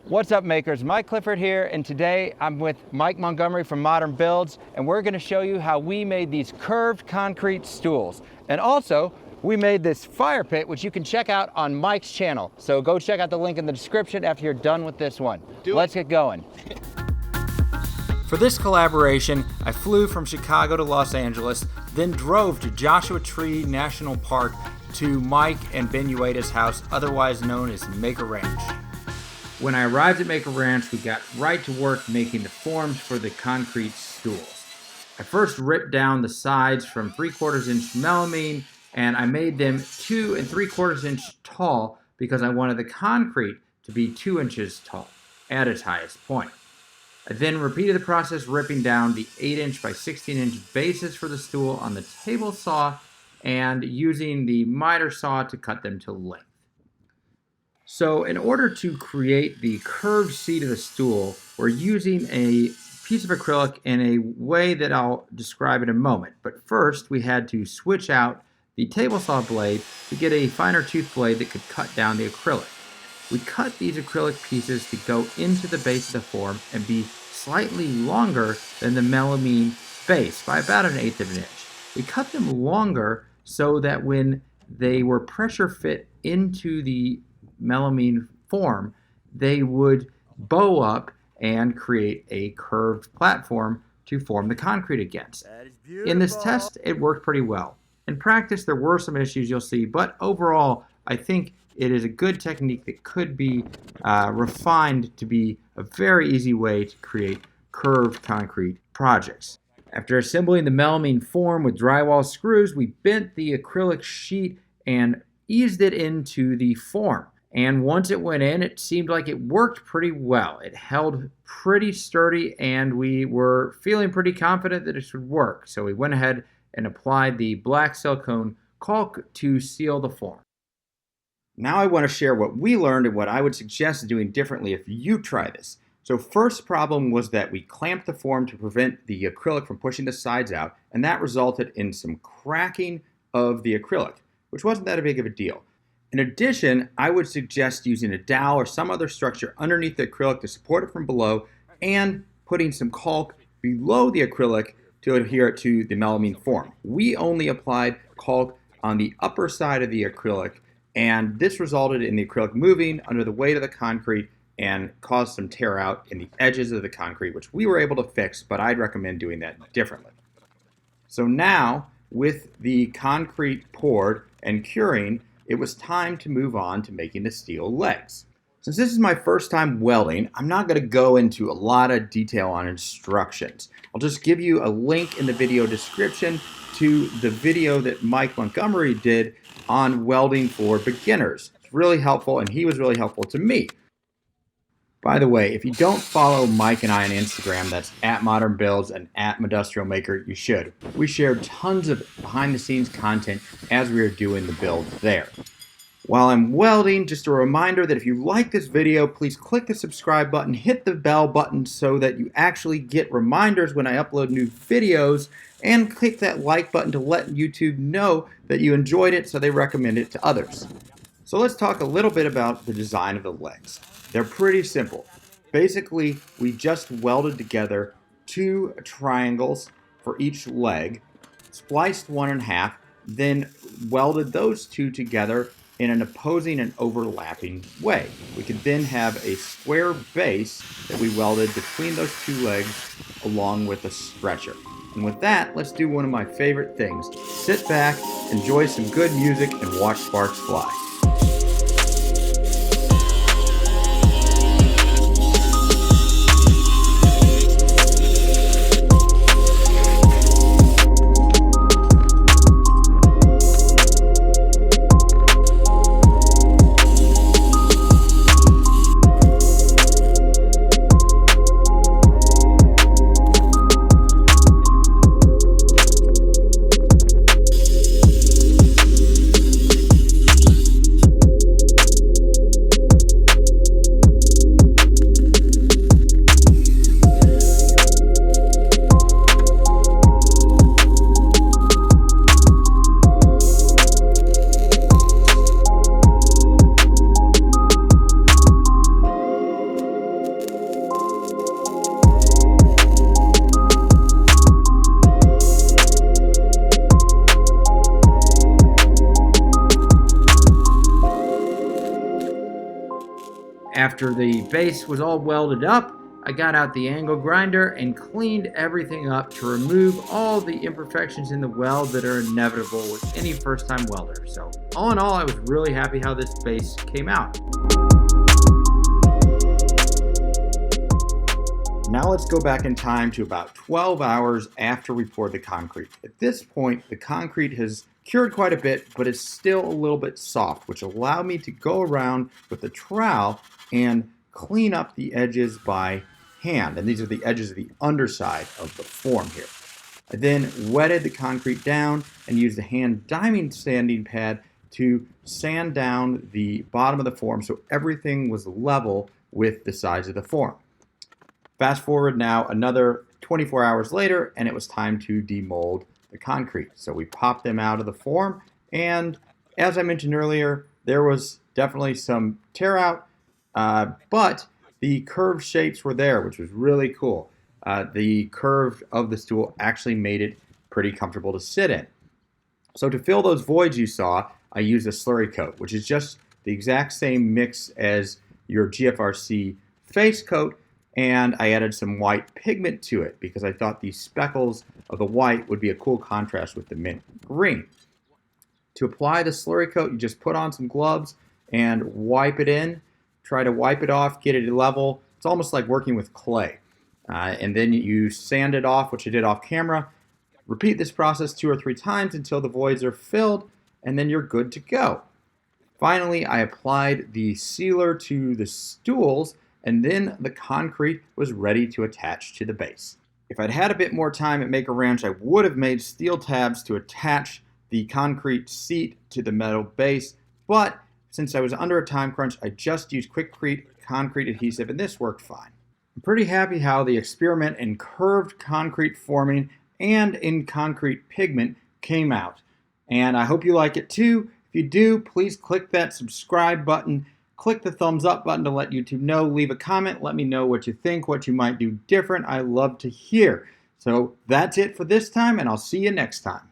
What's up, makers? Mike Clifford here, and today I'm with Mike Montgomery from Modern Builds, and we're going to show you how we made these curved concrete stools. And also, we made this fire pit, which you can check out on Mike's channel. So go check out the link in the description after you're done with this one. Let's get going. For this collaboration, I flew from Chicago to Los Angeles, then drove to Joshua Tree National Park to Mike and Ben Ueda's house, otherwise known as Maker Ranch. When I arrived at Maker Ranch, we got right to work making the forms for the concrete stools. I first ripped down the sides from 3/4 inch melamine, and I made them 2 3/4 inch tall because I wanted the concrete to be 2 inches tall at its highest point. I then repeated the process, ripping down the 8 inch by 16 inch bases for the stool on the table saw and using the miter saw to cut them to length. So in order to create the curved seat of the stool, we're using a piece of acrylic in a way that I'll describe in a moment. But first, we had to switch out the table saw blade to get a finer tooth blade that could cut down the acrylic. We cut these acrylic pieces to go into the base of the form and be slightly longer than the melamine base by about 1/8 of an inch. We cut them longer so that when they were pressure fit into the melamine form, they would bow up and create a curved platform to form the concrete against. In this test, it worked pretty well. In practice, there were some issues you'll see, but overall, I think it is a good technique that could be refined to be a very easy way to create curved concrete projects. After assembling the melamine form with drywall screws, we bent the acrylic sheet and eased it into the form. And once it went in, it seemed like it worked pretty well. It held pretty sturdy, and we were feeling pretty confident that it should work. So we went ahead and applied the black silicone caulk to seal the form. Now I want to share what we learned and what I would suggest doing differently if you try this. So first problem was that we clamped the form to prevent the acrylic from pushing the sides out, and that resulted in some cracking of the acrylic, which wasn't that big of a deal. In addition, I would suggest using a dowel or some other structure underneath the acrylic to support it from below, and putting some caulk below the acrylic to adhere it to the melamine form. We only applied caulk on the upper side of the acrylic, and this resulted in the acrylic moving under the weight of the concrete and caused some tear out in the edges of the concrete, which we were able to fix, but I'd recommend doing that differently. So now, with the concrete poured and curing, it was time to move on to making the steel legs. Since this is my first time welding, I'm not going to go into a lot of detail on instructions. I'll just give you a link in the video description to the video that Mike Montgomery did on welding for beginners. It's really helpful, and he was really helpful to me. By the way, if you don't follow Mike and I on Instagram, that's at Modern Builds and at Industrial Maker, you should. We share tons of behind-the-scenes content as we are doing the build there. While I'm welding, just a reminder that if you like this video, please click the subscribe button, hit the bell button so that you actually get reminders when I upload new videos, and click that like button to let YouTube know that you enjoyed it so they recommend it to others. So let's talk a little bit about the design of the legs. They're pretty simple. Basically, we just welded together 2 triangles for each leg, spliced one in half, then welded those 2 together in an opposing and overlapping way. We could then have a square base that we welded between those 2 legs along with a stretcher. And with that, let's do one of my favorite things. Sit back, enjoy some good music, and watch sparks fly. After the base was all welded up, I got out the angle grinder and cleaned everything up to remove all the imperfections in the weld that are inevitable with any first-time welder. So all in all, I was really happy how this base came out. Now let's go back in time to about 12 hours after we poured the concrete. At this point, the concrete has cured quite a bit, but it's still a little bit soft, which allowed me to go around with the trowel and clean up the edges by hand. And these are the edges of the underside of the form here. I then wetted the concrete down and used a hand diamond sanding pad to sand down the bottom of the form so everything was level with the sides of the form. Fast forward now another 24 hours later, and it was time to demold the concrete. So we popped them out of the form, and as I mentioned earlier, there was definitely some tear out, but the curved shapes were there, which was really cool. The curve of the stool actually made it pretty comfortable to sit in. So to fill those voids you saw, I used a slurry coat, which is just the exact same mix as your GFRC face coat, and I added some white pigment to it because I thought the speckles of the white would be a cool contrast with the mint green. To apply the slurry coat, you just put on some gloves and wipe it in. Try to wipe it off, get it level. It's almost like working with clay. And then you sand it off, which I did off camera. Repeat this process 2 or 3 times until the voids are filled, and then you're good to go. Finally, I applied the sealer to the stools, and then the concrete was ready to attach to the base. If I'd had a bit more time at Maker Ranch, I would have made steel tabs to attach the concrete seat to the metal base, but since I was under a time crunch, I just used Quikrete concrete adhesive, and this worked fine. I'm pretty happy how the experiment in curved concrete forming and in concrete pigment came out, and I hope you like it too. If you do, please click that subscribe button. Click the thumbs up button to let YouTube know. Leave a comment. Let me know what you think, what you might do different. I love to hear. So that's it for this time, and I'll see you next time.